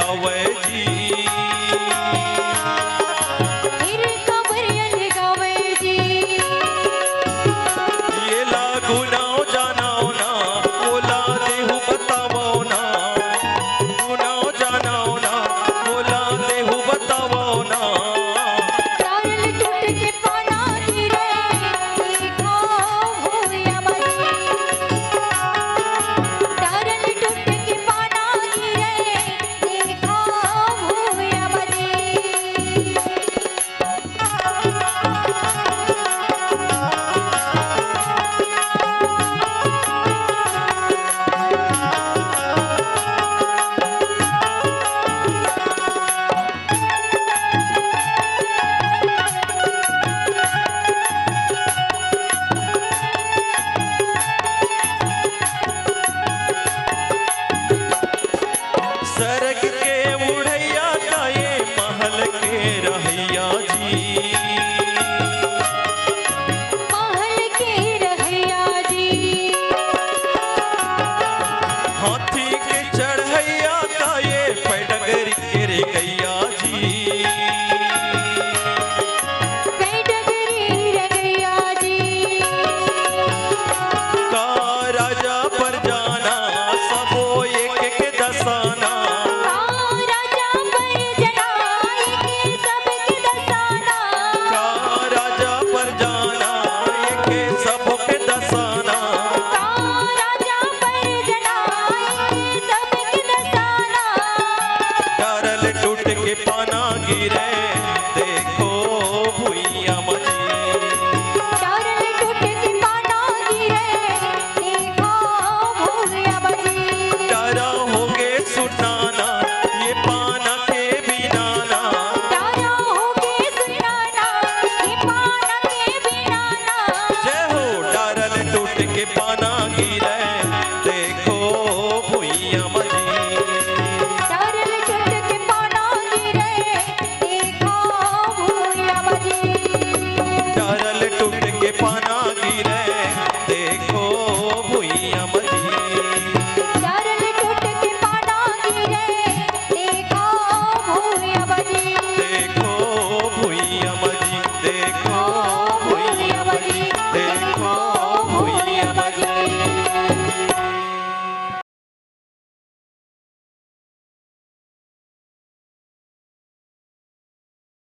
गावे जी, फिर खबरियन गावे जी। ये लागू नाव जानाओ ना, बोला देहु बतावो ना, गुनाव जानाओ ना, बोला देहु बतावो ना। तारल टूट के पाना गिरे, देखा भूया बजी। तारल टूट के पाना गिरे, देखा भूया बजी। सरग के उड़ैया ताये महल के रहैया जी, महल के रहैया जी। हाथी के चढ़ैया ताये पैडगर के रे गैया जी, बेडगरी रगैया जी। का राजा पर जाना सबो एक एक दसाना, राजा पर जनाए के सबके दसाना। का राजा पर जाना एक सबके दसाना। राजा पर जनाए के सबके दसाना। तारल टूट के पाना गिरे,